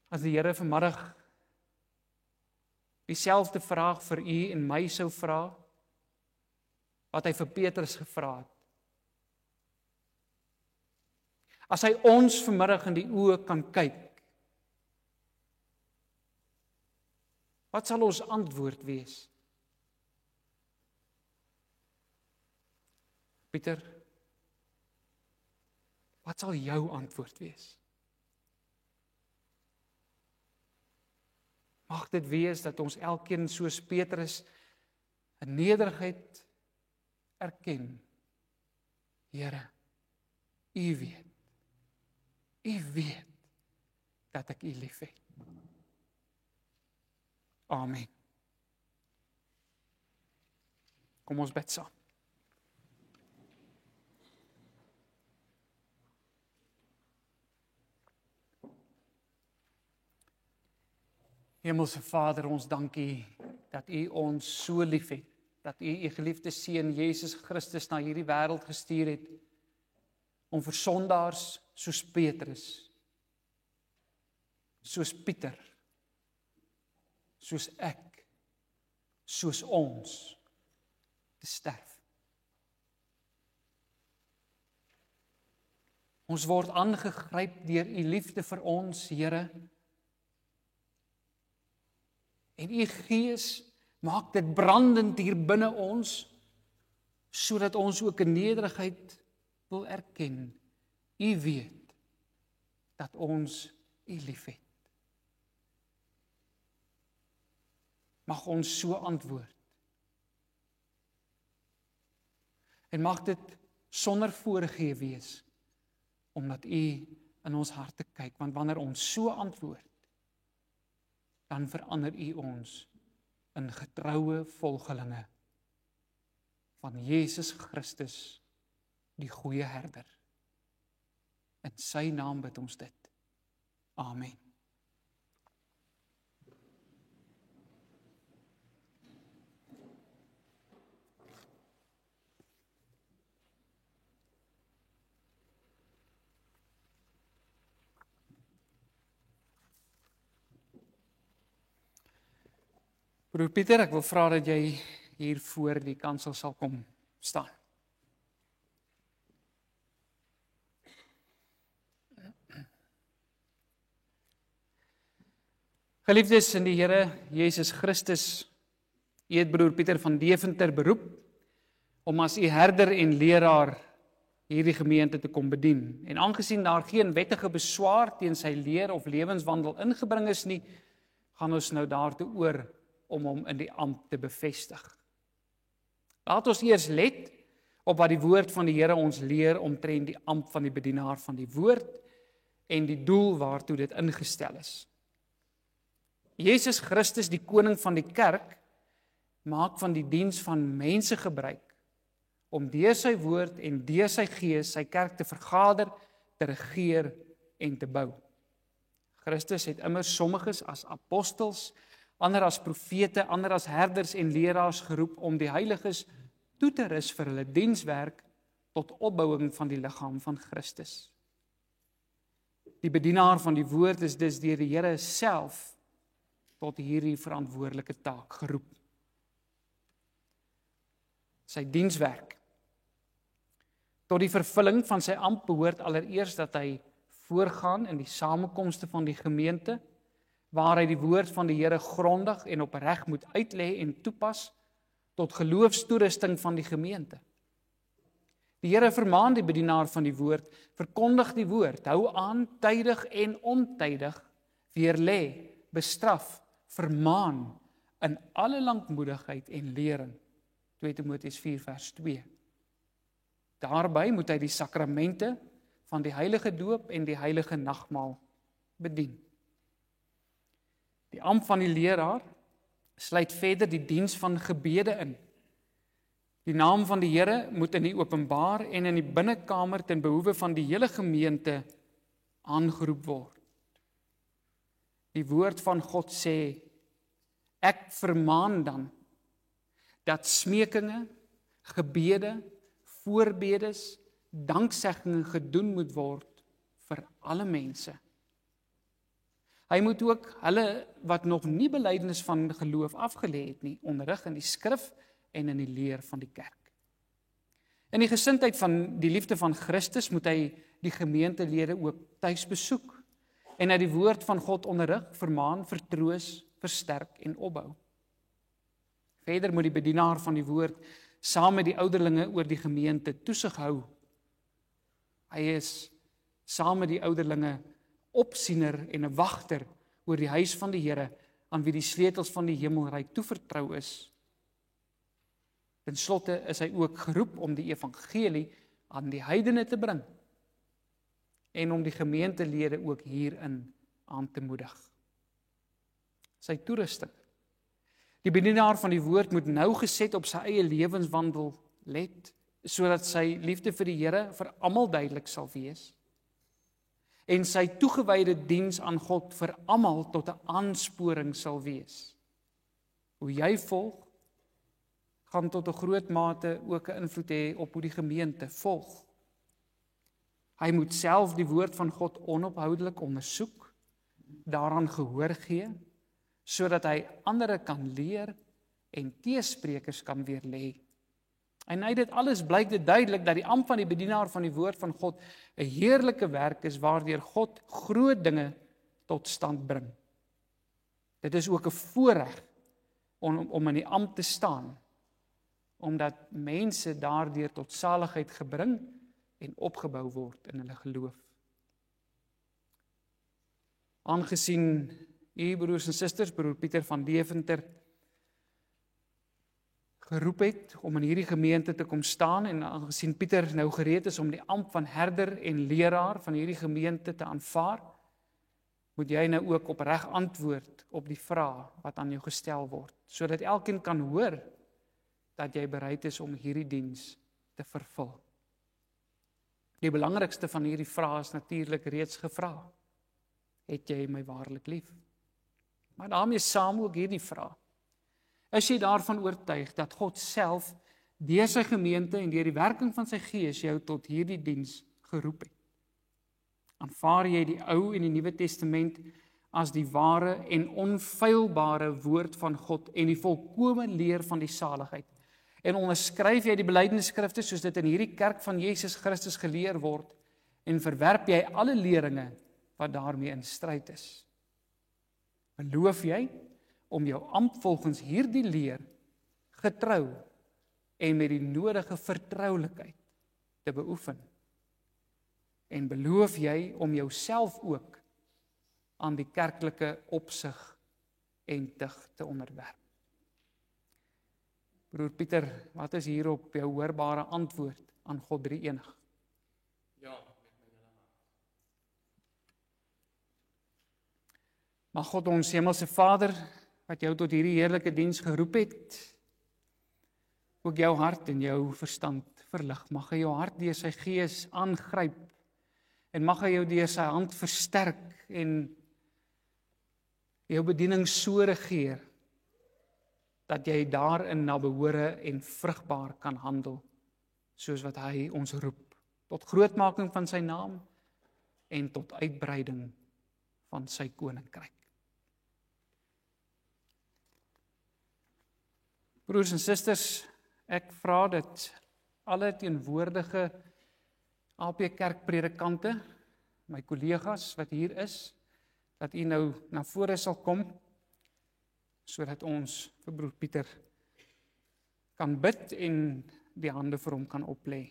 as die Here vanmiddag dieselfde vraag vir u en my sou vra, wat hy vir Petrus gevra het, as hy ons vanmiddag in die oë kan kyk, wat sal ons antwoord wees? Pieter, wat sal jou antwoord wees? Mag dit wees dat ons elkeen soos Petrus in nederigheid erken, Here, U weet dat ek U liefhet. Amen. Kom ons bid saam. Hemelse Vader, ons dank U dat U ons so liefhet, dat U U geliefde seun Jesus Christus na hierdie wêreld gestuur het om vir sondaars soos Petrus, soos Pieter, soos ek, soos ons te sterf. Ons word aangegryp deur U liefde vir ons, Here. En U Gees maak dit brandend hier binne ons, sodat ons ook in nederigheid wil erken. U weet dat ons U liefhet. Mag ons so antwoord. En mag dit sonder voorgee wees, omdat U in ons harte kyk, want wanneer ons so antwoord, dan verander U ons in getroue volgelinge van Jesus Christus, die goeie herder. In sy naam bid ons dit. Amen. Broer Pieter, ek wil vra dat jy hier voor die kansel sal kom staan. Geliefdes in die Here Jesus Christus, u het broer Pieter van Deventer beroep om as u herder en leraar hierdie gemeente te kom bedien. En aangesien daar geen wettige beswaar teen sy leer of lewenswandel ingebring is nie, gaan ons nou daartoe oor om hom in die ampt te bevestig. Laat ons eers let op wat die woord van die Here ons leer omtrent die ampt van die bedienaar van die woord en die doel waartoe dit ingestel is. Jesus Christus, die koning van die kerk, maak van die diens van mense gebruik om deur sy woord en deur sy gees sy kerk te vergader, te regeer en te bou. Christus het immers sommiges as apostels, ander as profete, ander as herders en leraars geroep om die heiliges toe te rus vir hulle dienswerk tot opbouing van die liggaam van Christus. Die bedienaar van die woord is dus deur die Here self tot hierdie verantwoordelike taak geroep. Sy dienswerk. Tot die vervulling van sy ampt behoort allereers dat hy voorgaan in die samekomste van die gemeente, waar hy die woord van die Here grondig en opreg moet uitlê en toepas tot geloofstoerusting van die gemeente. Die Here vermaan die bedienaar van die woord, verkondig die woord, hou aan tydig en ontydig, weerlê, bestraf, vermaan in alle lankmoedigheid en lering. 2 Timoteus 4 vers 2. Daarby moet hy die sakramente van die heilige doop en die heilige nagmaal bedien. Die ampt van die leraar sluit verder die diens van gebede in. Die naam van die Here moet in die openbaar en in die binnekamer ten behoeve van die hele gemeente aangeroep word. Die woord van God sê, ek vermaan dan, dat smekinge, gebede, voorbedes, dankseggingen gedoen moet word vir alle mense. Hy moet ook hulle wat nog nie belydenis van geloof afgelê het nie, onderrig in die skrif en in die leer van die kerk. In die gesindheid van die liefde van Christus moet hy die gemeentelede ook tuis besoek en uit die woord van God onderrig, vermaan, vertroos, versterk en opbou. Verder moet die bedienaar van die woord saam met die ouderlinge oor die gemeente toesig hou. Hy is saam met die ouderlinge opsiener en 'n wagter oor die huis van die Here, aan wie die sleutels van die hemelryk toevertrou is. Ten slotte is hy ook geroep om die evangelie aan die heidene te bring en om die gemeentelede ook hierin aan te moedig. Sy toerusting. Die bedienaar van die woord moet nougeset op sy eie lewenswandel let, sodat sy liefde vir die Here vir almal duidelik sal wees en sy toegewyde diens aan God vir almal tot 'n aansporing sal wees. Hoe jy volg, gaan tot 'n groot mate ook 'n invloed hê op hoe die gemeente volg. Hy moet self die woord van God onophoudelik ondersoek, daaraan gehoor gee, sodat hy ander kan leer en teesprekers kan weerlê. En uit dit alles blyk dit duidelik dat die ampt van die bedienaar van die woord van God 'n heerlike werk is waardeur God groot dinge tot stand bring. Dit is ook 'n voorreg om in die ampt te staan, omdat mense daardeur tot saligheid gebring en opgebou word in hulle geloof. Aangesien u broers en susters, broer Pieter van Deventer, geroep het om in hierdie gemeente te kom staan en aangesien Pieter nou gereed is om die ampt van herder en leraar van hierdie gemeente te aanvaar, moet jy nou ook opreg antwoord op die vraag wat aan jou gestel word, sodat elkeen kan hoor dat jy bereid is om hierdie diens te vervul. Die belangrikste van hierdie vrae is natuurlik reeds gevra. Het jy my waarlik lief? Maar daarmee saam ook hierdie vraag. Is jy daarvan oortuig dat God self deur sy gemeente en deur die werking van sy Gees jou tot hierdie diens geroep het? Aanvaar jy die Ou en die Nuwe Testament as die ware en onfeilbare woord van God en die volkome leer van die saligheid. En onderskryf jy die belydenisskrifte soos dit in hierdie kerk van Jesus Christus geleer word en verwerp jy alle leringe wat daarmee in stryd is. Beloof jy om jou ampt volgens hierdie leer getrou en met die nodige vertroulikheid te beoefen? En beloof jy om jouself ook aan die kerklike opsig en tug te onderwerp? Broer Pieter, wat is hierop jou hoorbare antwoord aan God drie-enig? Ja, Mag God ons hemelse Vader, wat jou tot hierdie heerlike diens geroep het, ook jou hart en jou verstand verlig. Mag hy jou hart deur sy gees aangryp en mag hy jou deur sy hand versterk en jou bediening so regeer dat jy daarin na behore en vrugbaar kan handel, soos wat hy ons roep, tot grootmaking van sy naam en tot uitbreiding van sy koninkryk. Broers en susters, ek vra dat alle teenwoordige AP Kerk predikante, my kollegas wat hier is, dat u nou na vore sal kom, sodat ons vir broer Pieter kan bid en die hande vir hom kan oplê.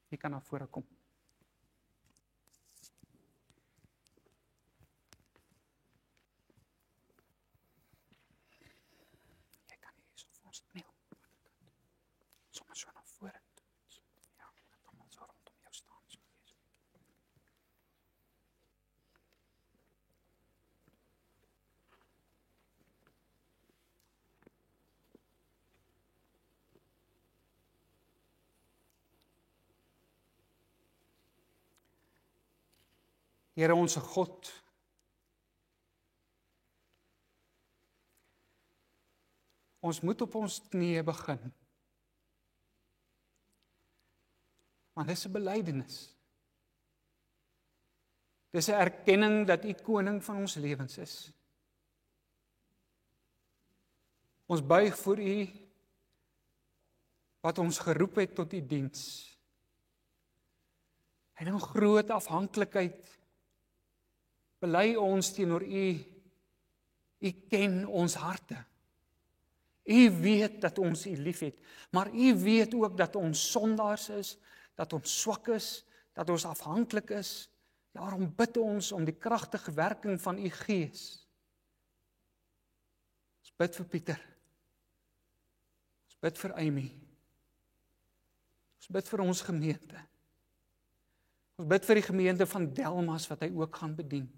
Jy kan na vore kom. Jy kan hier so vir ons kniel. Soms so na vore. Ja, dat almal so rondom jou staan. So. Here onse God, ons moet op ons knieë begin. Want dis 'n belydenis. Dis 'n erkenning dat U koning van ons lewens is. Ons buig voor U wat ons geroep het tot U diens. En in groot afhanklikheid bely ons teenoor U. U ken ons harte. U weet dat ons U liefhet, maar U weet ook dat ons sondaars is, dat ons swak is, dat ons afhanklik is. Daarom bid ons om die kragtige werking van U Gees. Ons bid vir Pieter. Ons bid vir Amy. Ons bid vir ons gemeente. Ons bid vir die gemeente van Delmas wat hy ook gaan bedien.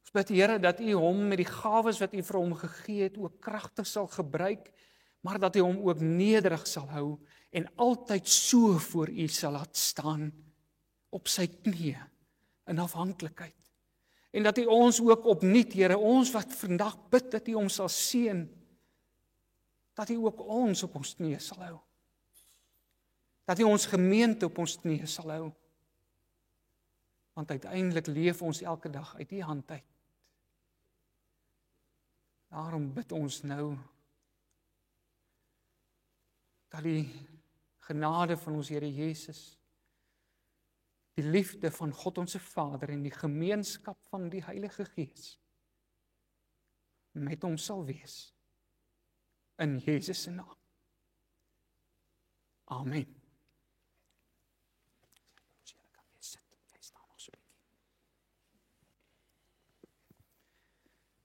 Ons bid Here dat U hom met die gawes wat U vir hom gegee het ook kragtig sal gebruik, maar dat U hom ook nederig sal hou en altyd so voor U sal laat staan op sy knieë in afhanklikheid. En dat U ons ook opnuut, Here, ons wat vandag bid dat U hom sal seën, dat U ook ons op ons knieë sal hou. Dat U ons gemeente op ons knieë sal hou. Want uiteindelik leef ons elke dag uit U hand uit. Daarom bid ons nou dat die genade van ons Here Jesus, die liefde van God ons Vader en die gemeenskap van die Heilige Gees met ons sal wees. In Jesus se naam. Amen.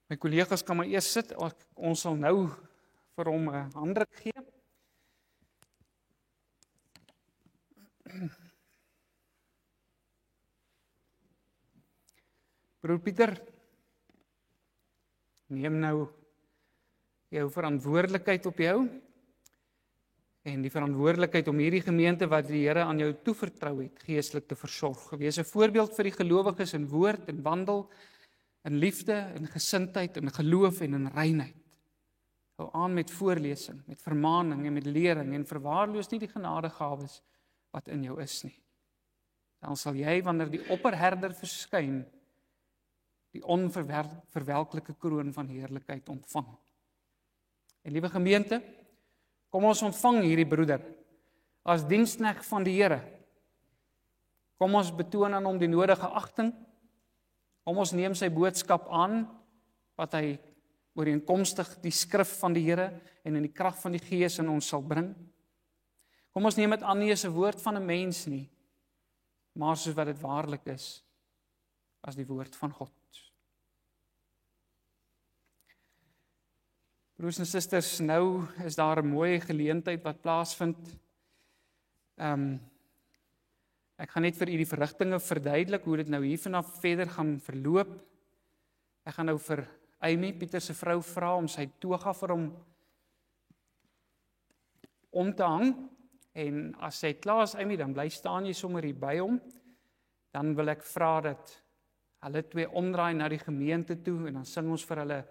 My kollegas kan maar eers sit, ons sal nou vir hom 'n handdruk gee. Broer Pieter, neem nou jou verantwoordelikheid op jou en die verantwoordelikheid om hierdie gemeente wat die Here aan jou toevertrou het, geestelik te versorg. Wees 'n voorbeeld vir die gelowiges in woord en wandel, in liefde, in gesindheid, in geloof en in reinheid. Hou aan met voorlesing, met vermaaning en met lering en verwaarloos nie die genadegawes wat in jou is nie. Dan sal jy, wanneer die opperherder verskyn, die onverwelklike kroon van heerlikheid ontvang. En liewe gemeente, kom ons ontvang hierdie broeder as diensknegt van die Here. Kom ons betoon aan hom die nodige agting. Kom ons neem sy boodskap aan, wat hy ooreenkomstig die skrif van die Here en in die krag van die Gees in ons sal bring. Kom ons neem dit aan nie as 'n woord van 'n mens nie, maar soos wat dit waarlik is, as die woord van God. Broers en susters, nou is daar 'n mooi geleentheid wat plaasvind. Ek gaan net vir u die verrigtinge verduidelik, hoe dit nou hier vanaf verder gaan verloop. Ek gaan nou vir Amy, Pieter se vrou, vra om sy toga vir hom om te hang. En as sy klaar is, Amy, dan bly staan jy sommer hier by hom. Dan wil ek vra dat hulle twee omdraai na die gemeente toe en dan sing ons vir hulle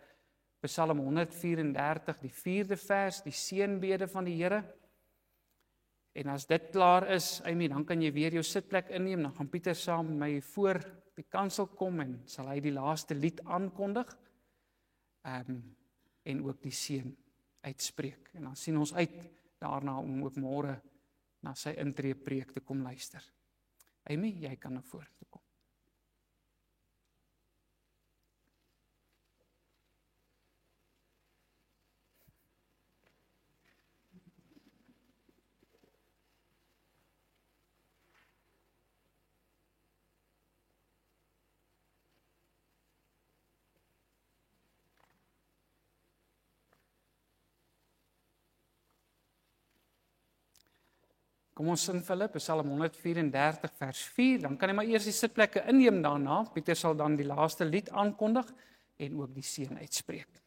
Psalm 134, die 4de vers, die seënbede van die Here. En as dit klaar is, Amy, dan kan jy weer jou sitplek inneem, dan gaan Pieter saam met my voor die kansel kom en sal hy die laaste lied aankondig en ook die seën uitspreek. En dan sien ons uit daarna om ook môre na sy intreepreek te kom luister. Amy, jy kan na vore toe kom. Kom ons sing vir hulle, Psalm 134 vers 4, dan kan jy maar eers die sitplekke inneem daarna. Pieter sal dan die laaste lied aankondig en ook die seën uitspreek.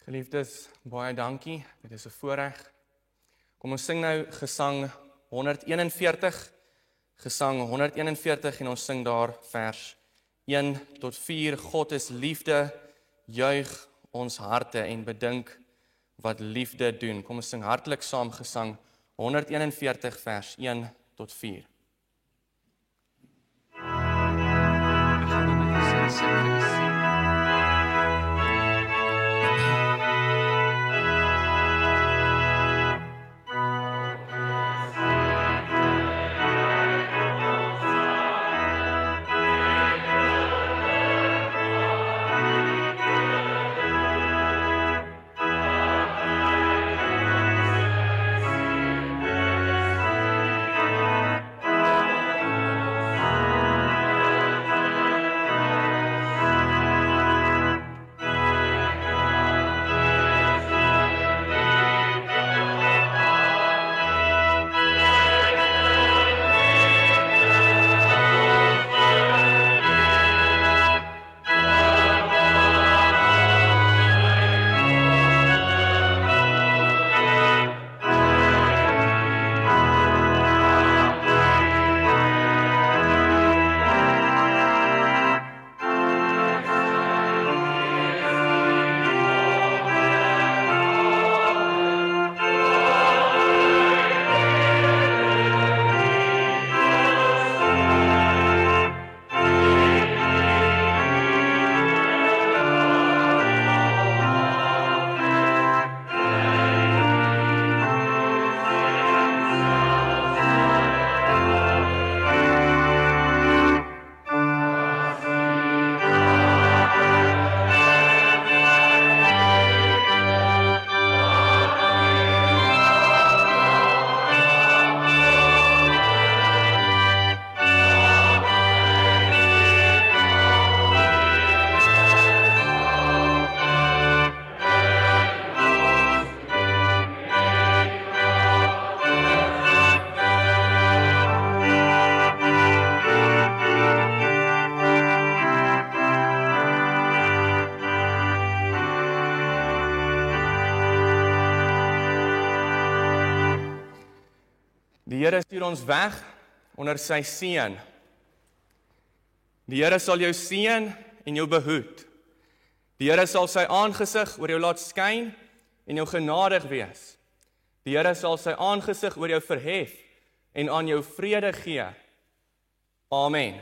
Geliefdes, baie dankie. Dit is 'n voorreg. Kom ons sing nou gesang 141. Gesang 141 en ons sing daar vers 1 tot 4. God is liefde, juig ons harte en bedink wat liefde doen. Kom ons sing hartlik saam gesang 141 vers 1 tot 4. Here stuur ons weg onder sy seën. Die Here sal jou seën en jou behoed. Die Here sal sy aangesig oor jou laat skyn en jou genadig wees. Die Here sal sy aangesig oor jou verhef en aan jou vrede gee. Amen.